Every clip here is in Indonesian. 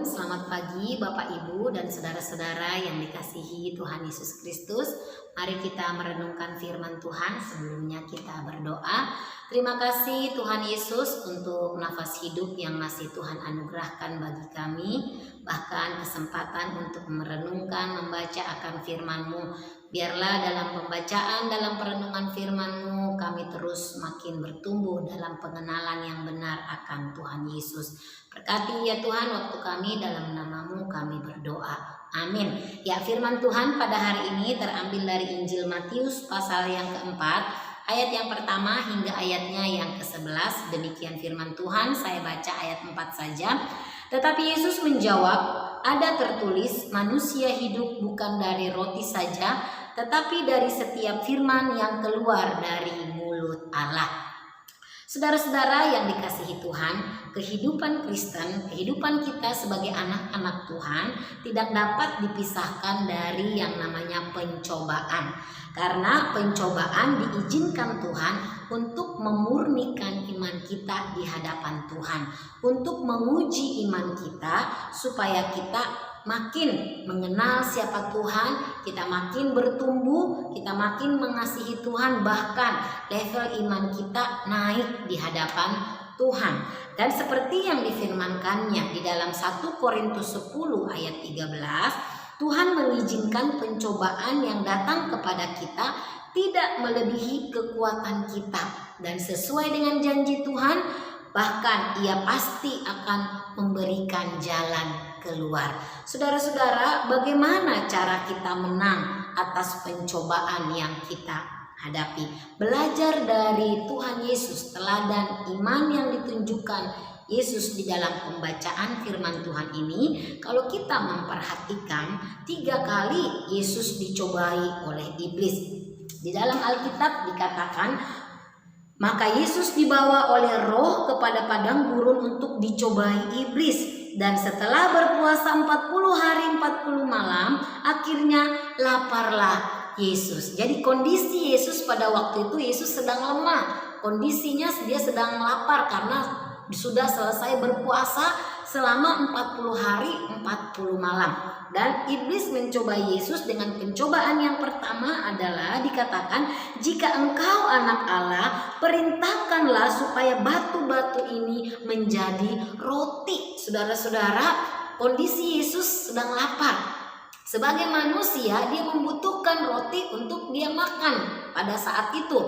selamat pagi Bapak Ibu dan saudara-saudara yang dikasihi Tuhan Yesus Kristus. Mari kita merenungkan firman Tuhan. Sebelumnya kita berdoa. Terima kasih Tuhan Yesus untuk nafas hidup yang masih Tuhan anugerahkan bagi kami. Bahkan kesempatan untuk merenungkan, membaca akan firman-Mu. Biarlah dalam pembacaan, dalam perenungan firman-Mu kami terus makin bertumbuh dalam pengenalan yang benar akan Tuhan Yesus. Berkati ya Tuhan waktu kami, dalam nama-Mu kami berdoa. Amin. Ya, firman Tuhan pada hari ini terambil dari Injil Matius pasal yang keempat, ayat yang pertama hingga ayatnya yang ke-11. Demikian firman Tuhan, saya baca ayat 4 saja. Tetapi Yesus menjawab, ada tertulis, manusia hidup bukan dari roti saja, tetapi dari setiap firman yang keluar dari mulut Allah. Saudara-saudara yang dikasihi Tuhan, kehidupan Kristen, kehidupan kita sebagai anak-anak Tuhan tidak dapat dipisahkan dari yang namanya pencobaan. Karena pencobaan diizinkan Tuhan untuk memurnikan iman kita di hadapan Tuhan, untuk menguji iman kita supaya kita makin mengenal siapa Tuhan, kita makin bertumbuh, kita makin mengasihi Tuhan, bahkan level iman kita naik di hadapan Tuhan. Dan seperti yang difirmankannya di dalam 1 Korintus 10 ayat 13, Tuhan mengizinkan pencobaan yang datang kepada kita tidak melebihi kekuatan kita. Dan sesuai dengan janji Tuhan, bahkan Ia pasti akan memberikan jalan keluar. Saudara-saudara, bagaimana cara kita menang atas pencobaan yang kita hadapi? Belajar dari Tuhan Yesus, teladan iman yang ditunjukkan Yesus di dalam pembacaan firman Tuhan ini. Kalau kita memperhatikan, 3 kali Yesus dicobai oleh iblis. Di dalam Alkitab dikatakan, maka Yesus dibawa oleh Roh kepada padang gurun untuk dicobai iblis. Dan setelah berpuasa 40 hari 40 malam, akhirnya laparlah Yesus. Jadi kondisi Yesus pada waktu itu, Yesus sedang lemah. Kondisinya dia sedang lapar karena sudah selesai berpuasa selama 40 hari 40 malam. Dan iblis mencoba Yesus dengan pencobaan yang pertama adalah dikatakan, jika engkau anak Allah, perintahkanlah supaya batu-batu ini menjadi roti. Saudara-saudara, kondisi Yesus sedang lapar. Sebagai manusia, dia membutuhkan roti untuk dia makan pada saat itu.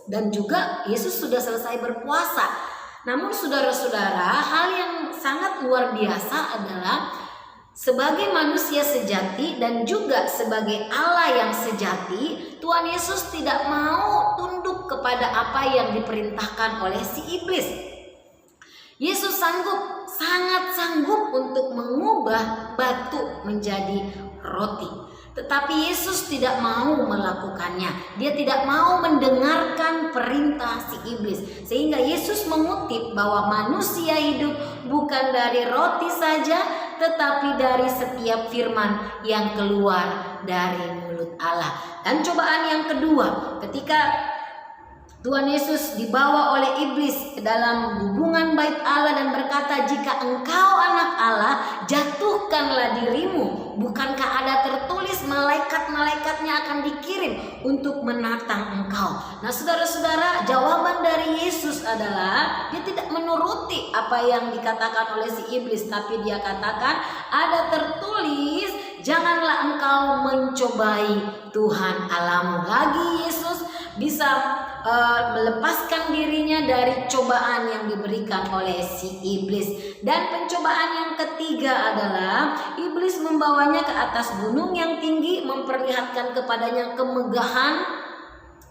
Dan juga Yesus sudah selesai berpuasa. Namun saudara-saudara, hal yang sangat luar biasa adalah sebagai manusia sejati dan juga sebagai Allah yang sejati, Tuhan Yesus tidak mau tunduk kepada apa yang diperintahkan oleh si iblis. Yesus sangat sanggup untuk mengubah batu menjadi roti. Tetapi Yesus tidak mau melakukannya. Dia tidak mau mendengarkan perintah si iblis. Sehingga Yesus mengutip bahwa manusia hidup bukan dari roti saja, tetapi dari setiap firman yang keluar dari mulut Allah. Dan cobaan yang kedua, ketika Tuhan Yesus dibawa oleh iblis ke dalam hubungan bait Allah dan berkata, jika engkau anak Allah, jatuhkanlah dirimu. Bukankah ada tertulis malaikat-malaikatnya akan dikirim untuk menatang engkau? Nah saudara-saudara, jawaban dari Yesus adalah dia tidak menuruti apa yang dikatakan oleh si iblis. Tapi dia katakan, ada tertulis, janganlah engkau mencobai Tuhan Allahmu. Lagi Yesus bisa melepaskan dirinya dari cobaan yang diberikan oleh si iblis. Dan pencobaan yang ketiga adalah iblis membawanya ke atas gunung yang tinggi, memperlihatkan kepadanya kemegahan,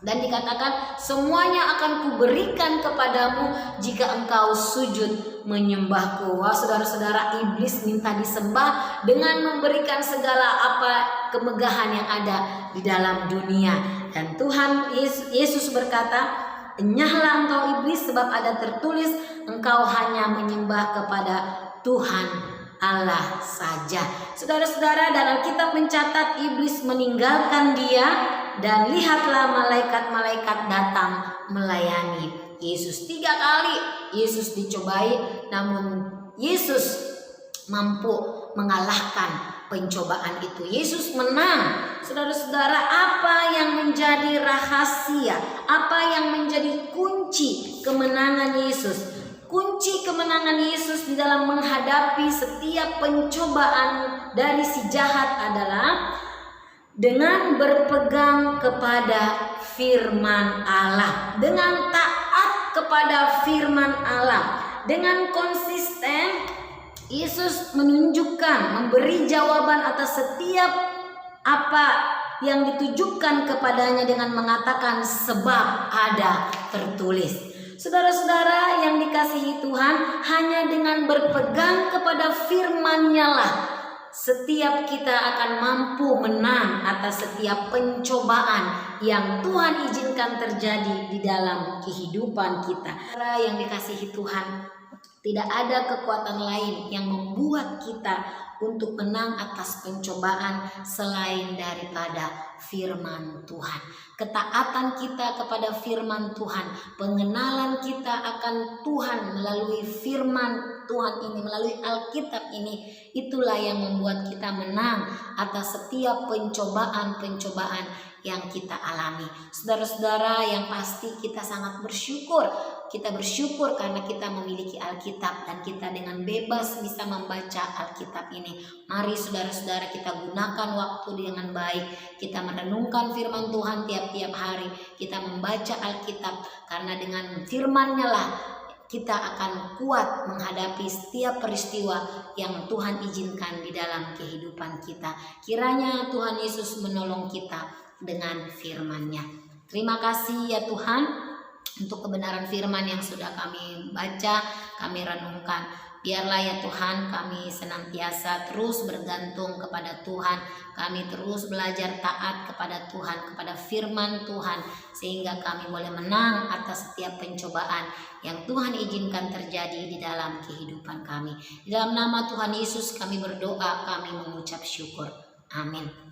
dan dikatakan semuanya akan kuberikan kepadamu jika engkau sujud menyembahku. Wah saudara-saudara, iblis minta disembah dengan memberikan segala apa kemegahan yang ada di dalam dunia. Dan Tuhan Yesus berkata, enyahlah engkau iblis, sebab ada tertulis, engkau hanya menyembah kepada Tuhan Allah saja. Saudara-saudara, dalam kitab mencatat iblis meninggalkan dia, dan lihatlah malaikat-malaikat datang melayani Yesus. 3 kali Yesus dicobai, namun Yesus mampu mengalahkan pencobaan itu. Yesus menang. Saudara-saudara, apa yang menjadi rahasia? Apa yang menjadi kunci kemenangan Yesus? Kunci kemenangan Yesus di dalam menghadapi setiap pencobaan dari si jahat adalah dengan berpegang kepada firman Allah, dengan taat kepada firman Allah, dengan konsisten. Yesus menunjukkan, memberi jawaban atas setiap apa yang ditujukan kepadanya dengan mengatakan sebab ada tertulis. Saudara-saudara yang dikasihi Tuhan, hanya dengan berpegang kepada firman-Nya lah setiap kita akan mampu menang atas setiap pencobaan yang Tuhan izinkan terjadi di dalam kehidupan kita. Saudara yang dikasihi Tuhan, tidak ada kekuatan lain yang membuat kita untuk menang atas pencobaan selain daripada firman Tuhan. Ketaatan kita kepada firman Tuhan, pengenalan kita akan Tuhan melalui firman Tuhan ini, melalui Alkitab ini, itulah yang membuat kita menang atas setiap pencobaan-pencobaan yang kita alami. Saudara-saudara yang pasti kita sangat bersyukur. Kita bersyukur karena kita memiliki Alkitab dan kita dengan bebas bisa membaca Alkitab ini. Mari saudara-saudara kita gunakan waktu dengan baik. Kita merenungkan firman Tuhan tiap-tiap hari. Kita membaca Alkitab karena dengan firman-Nya lah kita akan kuat menghadapi setiap peristiwa yang Tuhan izinkan di dalam kehidupan kita. Kiranya Tuhan Yesus menolong kita dengan firman-Nya. Terima kasih ya Tuhan untuk kebenaran firman yang sudah kami baca, kami renungkan. Biarlah ya Tuhan kami senantiasa terus bergantung kepada Tuhan. Kami terus belajar taat kepada Tuhan, kepada firman Tuhan. Sehingga kami boleh menang atas setiap pencobaan yang Tuhan izinkan terjadi di dalam kehidupan kami. Di dalam nama Tuhan Yesus kami berdoa, kami mengucap syukur. Amin.